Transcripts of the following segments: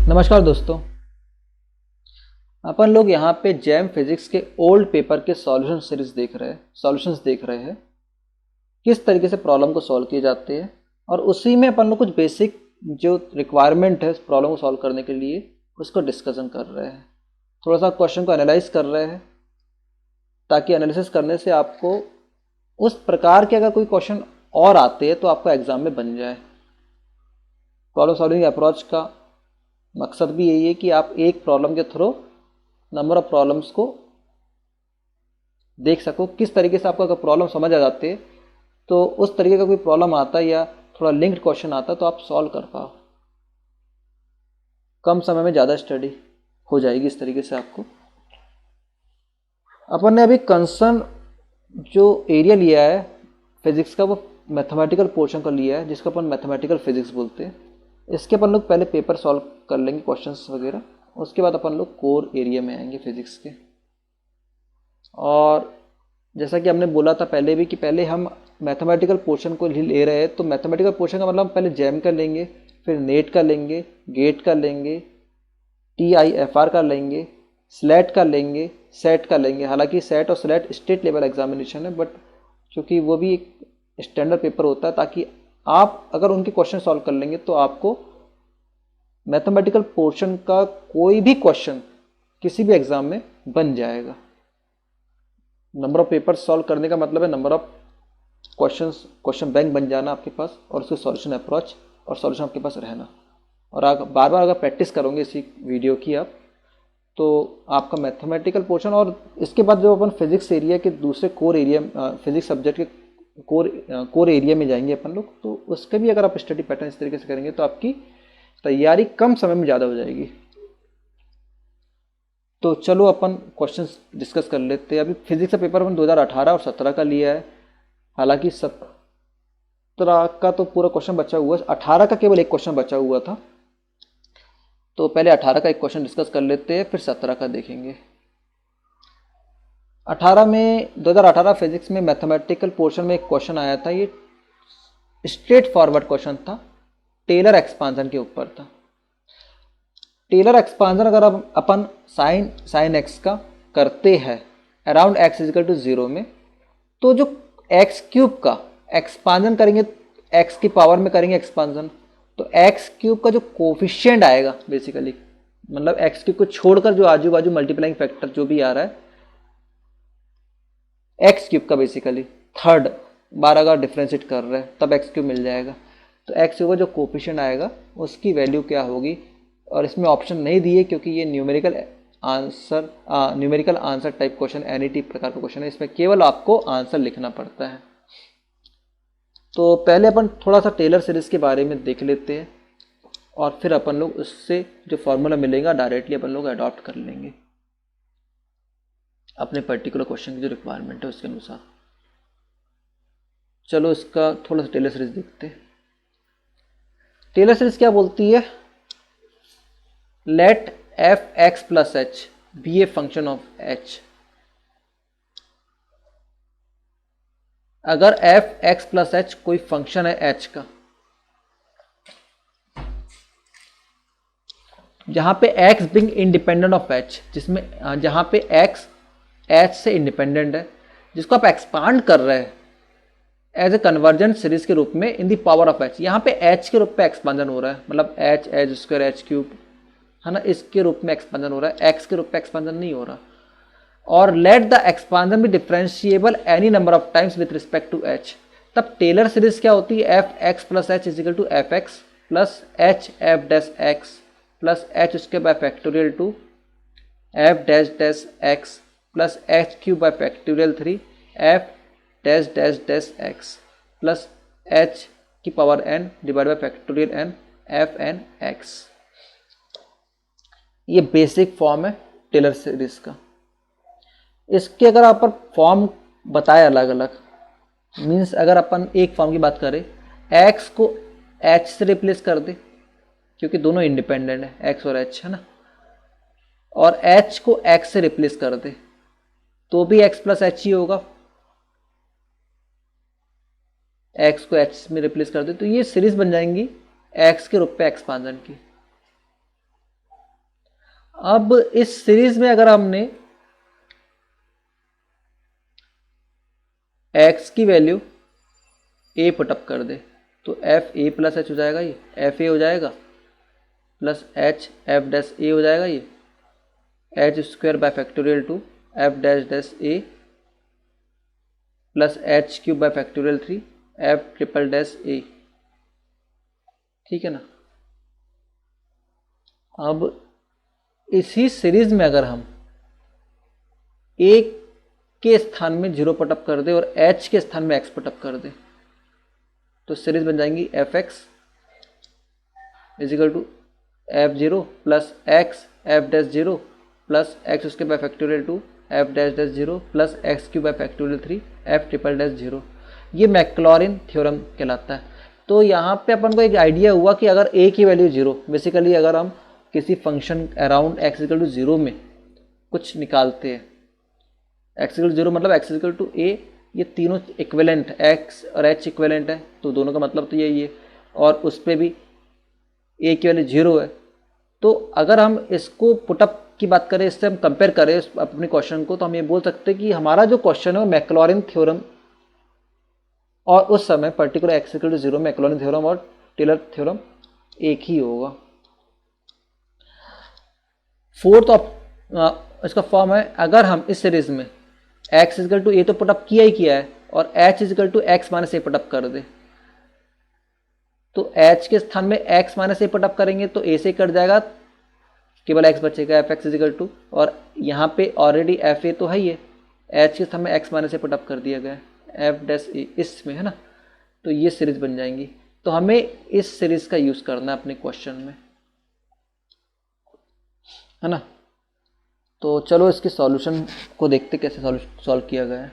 नमस्कार दोस्तों। अपन लोग यहाँ पे जैम फिजिक्स के ओल्ड पेपर के सॉल्यूशंस देख रहे हैं किस तरीके से प्रॉब्लम को सॉल्व किए जाते हैं, और उसी में अपन लोग कुछ बेसिक जो रिक्वायरमेंट है प्रॉब्लम को सॉल्व करने के लिए उसको डिस्कशन कर रहे हैं। थोड़ा सा क्वेश्चन को एनालाइज कर रहे हैं ताकि एनालिसिस करने से आपको उस प्रकार के अगर कोई क्वेश्चन और आते हैं तो आपको एग्जाम में बन जाए। प्रॉब्लम सॉल्विंग अप्रोच का मकसद भी यही है कि आप एक प्रॉब्लम के थ्रू नंबर ऑफ प्रॉब्लम्स को देख सको। किस तरीके से आपको अगर प्रॉब्लम समझ आ जाते हैं तो उस तरीके का कोई प्रॉब्लम आता है या थोड़ा लिंक्ड क्वेश्चन आता है तो आप सॉल्व कर पाओ। कम समय में ज़्यादा स्टडी हो जाएगी इस तरीके से आपको। अपन ने अभी कंसर्न जो एरिया लिया है फिजिक्स का वो मैथमेटिकल पोर्शन का लिया है जिसको अपन मैथमेटिकल फिजिक्स बोलते हैं। इसके अपन लोग पहले पेपर सॉल्व कर लेंगे क्वेश्चंस वगैरह, उसके बाद अपन लोग कोर एरिया में आएंगे फिजिक्स के। और जैसा कि हमने बोला था पहले भी कि पहले हम मैथमेटिकल पोर्शन को ले रहे हैं, तो मैथमेटिकल पोर्शन का मतलब पहले जैम का लेंगे, फिर नेट का लेंगे, गेट का लेंगे, TIFR का लेंगे, स्लेट का लेंगे, सेट का लेंगे। हालांकि सेट और स्लेट स्टेट लेवल एग्जामिनेशन है, बट क्योंकि वो भी एक स्टैंडर्ड पेपर होता है ताकि आप अगर उनके क्वेश्चन सॉल्व कर लेंगे तो आपको मैथमेटिकल पोर्शन का कोई भी क्वेश्चन किसी भी एग्जाम में बन जाएगा। नंबर ऑफ पेपर सॉल्व करने का मतलब है नंबर ऑफ क्वेश्चन बैंक बन जाना आपके पास, और उसके सॉल्यूशन अप्रोच और सॉल्यूशन आपके पास रहना। और आप बार बार अगर प्रैक्टिस करोगे इसी वीडियो की आप, तो आपका मैथमेटिकल पोर्शन और इसके बाद जो अपन फिजिक्स एरिया के दूसरे कोर एरिया फिजिक्स सब्जेक्ट के कोर एरिया में जाएंगे अपन लोग, तो उसके भी अगर आप स्टडी पैटर्न इस तरीके से करेंगे तो आपकी तैयारी कम समय में ज़्यादा हो जाएगी। तो चलो अपन क्वेश्चंस डिस्कस कर लेते हैं। अभी फिजिक्स का पेपर अपन 2018 और 17 का लिया है। हालांकि 17 का तो पूरा क्वेश्चन बचा हुआ है, 18 का केवल एक क्वेश्चन बचा हुआ था। तो पहले 18 का एक क्वेश्चन डिस्कस कर लेते हैं, फिर 17 का देखेंगे। 2018 फिजिक्स में मैथमेटिकल पोर्शन में एक क्वेश्चन आया था। ये स्ट्रेट फॉरवर्ड क्वेश्चन था, टेलर एक्सपांशन के ऊपर था। टेलर एक्सपांशन अगर अपन साइन एक्स का करते हैं अराउंड एक्स इजिकल टू 0 में, तो जो एक्स क्यूब का एक्सपांशन करेंगे, एक्स की पावर में करेंगे एक्सपांशन, तो एक्स क्यूब का जो कोफिशिएंट आएगा बेसिकली, मतलब एक्स क्यूब को छोड़कर जो आजू बाजू मल्टीप्लाइंग फैक्टर जो भी आ रहा है एक्स क्यूब का, बेसिकली थर्ड बार अगर डिफ्रेंशिएट कर रहे हैं तब एक्स क्यूब मिल जाएगा। तो एक्स क्यूब का जो कोफिशिएंट आएगा उसकी वैल्यू क्या होगी। और इसमें ऑप्शन नहीं दिए क्योंकि ये numerical answer type question, NET प्रकार का क्वेश्चन है। इसमें केवल आपको आंसर लिखना पड़ता है। तो पहले अपन थोड़ा सा टेलर सीरीज के बारे में देख लेते हैं और फिर अपन लोग उससे जो फॉर्मूला मिलेगा डायरेक्टली अपन लोग अडॉप्ट कर लेंगे अपने पर्टिकुलर क्वेश्चन की जो रिक्वायरमेंट है उसके अनुसार। चलो इसका थोड़ा सा टेलर सीरीज देखते हैं। टेलर सीरीज क्या बोलती है, let f x plus h be a function of h. अगर एफ एक्स प्लस एच कोई फंक्शन है एच का, जहां पे x being independent of h, जिसमें जहां पे एक्स एच से इंडिपेंडेंट है, जिसको आप एक्सपांड कर रहे हैं एज ए कन्वर्जेंट सीरीज के रूप में इन दी पावर ऑफ एच। यहाँ पे एच के रूप में एक्सपांजन हो रहा है, मतलब H H square H cube है ना, इसके रूप में एक्सपांजन हो रहा है, एक्स के रूप में एक्सपांजन नहीं हो रहा। और let the expansion be differentiable any number of times with respect to h. तब टेलर सीरीज क्या होती है, f x plus h is equal to f x plus h f dash x plus h उसके by factorial two f dash dash x plus h cube by factorial 3 f dash dash dash x plus h की power n divide by factorial n f n x. ये basic form है Taylor series का। इसके अगर आप form बताए अलग अलग, मीन्स अगर अपन एक फॉर्म की बात करें, एक्स को एच से रिप्लेस कर दे क्योंकि दोनों इंडिपेंडेंट है एक्स और एच है ना, और एच को एक्स से रिप्लेस कर दे तो भी एक्स प्लस एच ही होगा। एक्स को एच में रिप्लेस कर दे तो ये सीरीज बन जाएंगी एक्स के रूप पे एक्सपांजन की। अब इस सीरीज में अगर हमने x की वैल्यू a पुटअप कर दे तो एफ ए प्लस एच हो जाएगा, ये एफ ए हो जाएगा plus h f dash a हो जाएगा, ये h square by factorial two f dash dash a plus h cube by factorial 3 f triple dash a. ठीक है ना। अब इसी सीरीज में अगर हम a के स्थान में 0 पुटअप कर दे और h के स्थान में x पुटअप कर दे तो सीरीज बन जाएंगी f x is equal to f zero plus x f dash zero plus x उसके by factorial two f dash dash zero plus x cube by factorial 3 f triple dash zero. ये Maclaurin theorem कहलाता है। तो यहाँ पे अपन को एक idea हुआ कि अगर a की वैल्यू 0, बेसिकली अगर हम किसी function around x equal to 0 में कुछ निकालते हैं, x इक्वल टू 0 मतलब x इक्वल टू a, ये तीनों इक्विवेलेंट है, x और h इक्विवेलेंट है, तो दोनों का मतलब तो यही है, और उस पर भी a की वैल्यू 0 है। तो अगर हम इसको पुटअप की बात करें, इससे हम कंपेयर करें अपने क्वेश्चन को, तो हम ये बोल सकते हैं कि हमारा जो क्वेश्चन है वो मैक्लॉरिन थ्योरम और उस समय particular x equal to 0 Maclaurin theorem और टेलर थ्योरम एक ही होगा। फोर्थ इसका फॉर्म है, अगर हम इस सीरीज में x इक्वल टू ए तो पुटअप किया ही किया है और h equal to x minus a put up कर दे, तो h के स्थान में x माइनस ए पुटअप करेंगे तो a से कट जाएगा, केवल x बचेगा, एफ एक्स इक्वल टू, और यहाँ पे ऑलरेडी एफ ए तो है ही है, h के स्थान में x माइनस ए पुटअप कर दिया गया है, एफ डैश ए इसमें, है ना। तो ये सीरीज बन जाएंगी। तो हमें इस सीरीज का यूज करना है अपने क्वेश्चन में, है ना। तो चलो इसके सॉल्यूशन को देखते कैसे सॉल्व किया गया है।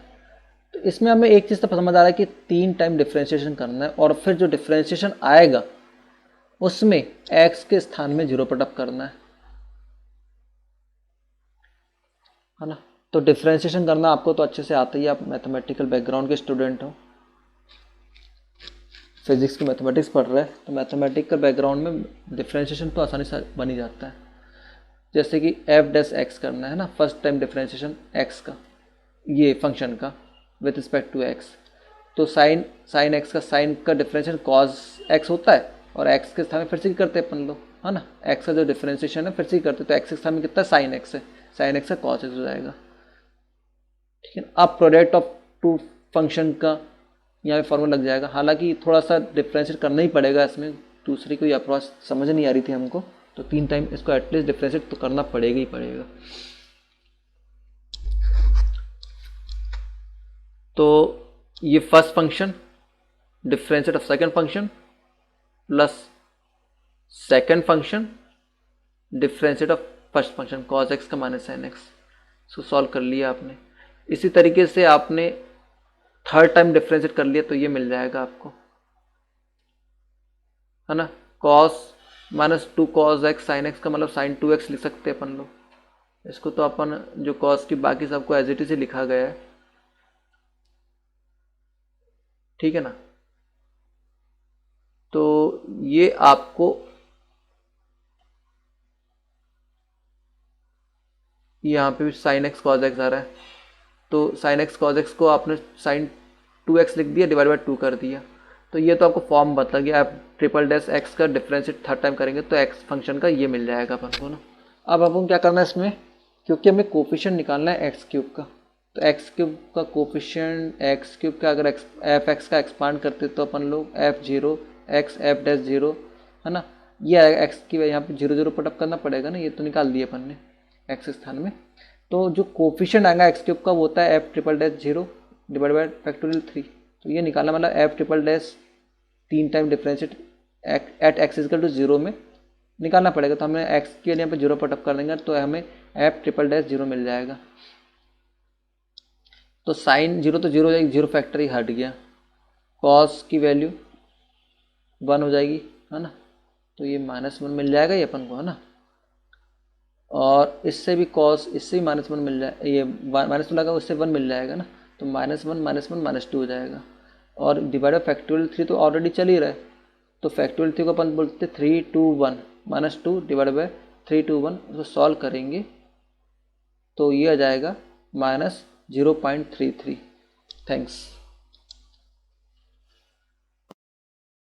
तो इसमें हमें एक चीज़ तो समझ आ रहा है कि 3 टाइम डिफ्रेंशिएशन करना है और फिर जो डिफ्रेंशिएशन आएगा उसमें x के स्थान में 0 पुटअप करना है ना। तो डिफ्रेंशिएशन करना आपको तो अच्छे से आता ही है, आप मैथमेटिकल बैकग्राउंड के स्टूडेंट हो, फिजिक्स की मैथमेटिक्स पढ़ रहे हैं, तो मैथमेटिकल बैकग्राउंड में डिफ्रेंशिएशन तो आसानी से बन ही जाता है। जैसे कि एफ डैश एक्स करना है ना, फर्स्ट टाइम डिफ्रेंशिएशन एक्स का, ये फंक्शन का विथ रिस्पेक्ट टू एक्स, तो साइन एक्स का साइन का डिफ्रेंशिएशन कॉस एक्स होता है और एक्स के स्थान में फिर से करते हैं अपन लोग, है ना। एक्स का जो डिफ्रेंशिएशन है फिर से करते हैं, तो एक्स के स्थान में कितना साइन एक्स है, साइन एक्स का कॉस एक्स हो जाएगा। ठीक है। अब प्रोडक्ट ऑफ टू फंक्शन का यहाँ पे फॉर्मूला लग जाएगा। हालांकि थोड़ा सा डिफ्रेंशिएट करना ही पड़ेगा, इसमें दूसरी कोई अप्रोच समझ नहीं आ रही थी हमको, तो 3 टाइम इसको एटलीस्ट डिफ्रेंशिएट तो करना पड़ेगा ही पड़ेगा। तो ये first function differentiate of second function plus second function differentiate of first function cos x का माइनस साइन एक्स, इसको सॉल्व कर लिया आपने। इसी तरीके से आपने थर्ड टाइम डिफ्रेंशिएट कर लिया तो ये मिल जाएगा आपको, है ना। Cos minus 2 cos x sine x का मतलब साइन 2x लिख सकते हैं अपन लोग। इसको तो अपन जो कॉस की बाकी सबको एज इट इज लिखा गया है, ठीक है ना। तो ये आपको यहाँ पे भी साइन एक्स कॉस एक्स आ रहा है, तो साइन एक्स कॉस एक्स को आपने साइन 2x लिख दिया, डिवाइड बाय 2 कर दिया, तो ये तो आपको फॉर्म बता गया। आप ट्रिपल डैश एक्स का डिफ्रेंशिएट थर्ड टाइम करेंगे तो एक्स फंक्शन का ये मिल जाएगा अपन को ना। अब अपन क्या करना है इसमें, क्योंकि हमें कोफिशिएंट निकालना है एक्स क्यूब का, तो एक्स क्यूब का कोफिशिएंट एक्स क्यूब का अगर एफ एक्स का एक्सपांड करते तो अपन लोग F zero x f dash zero, है ना। ये एक्स की यहाँ पे 0 0 पुटअप करना पड़ेगा ना, ये तो निकाल दिया अपन ने एक्स के स्थान में। तो जो कोफिशिएंट आएगा एक्स क्यूब का वो होता है f triple dash zero divide by factorial 3, तो ये निकालना मतलब f triple dash 3 time differentiate at x equal to 0 में निकालना पड़ेगा। तो हमें एक्स के लिए यहाँ पे 0 पुटअप कर देंगे तो हमें एफ ट्रिपल डैश 0 मिल जाएगा। तो साइन 0 तो 0 हो जाएगी, 0 फैक्टर ही हट गया, कॉस की वैल्यू 1 हो जाएगी, है ना। तो ये -1 मिल जाएगा ये अपन को, है ना। और इससे भी कॉस, इससे भी -1 मिल जाए, ये -1 लगा उससे 1 मिल जाएगा ना, तो -1 -1 -2 हो जाएगा। और डिवाइड बाय फैक्टोरियल 3 तो ऑलरेडी चल ही रहा है, तो फैक्टोरियल 3 को अपन बोलते 3 2 1 -2 डिवाइड बाय 321, उसको सॉल्व करेंगे तो ये आ जाएगा -0.33। थैंक्स।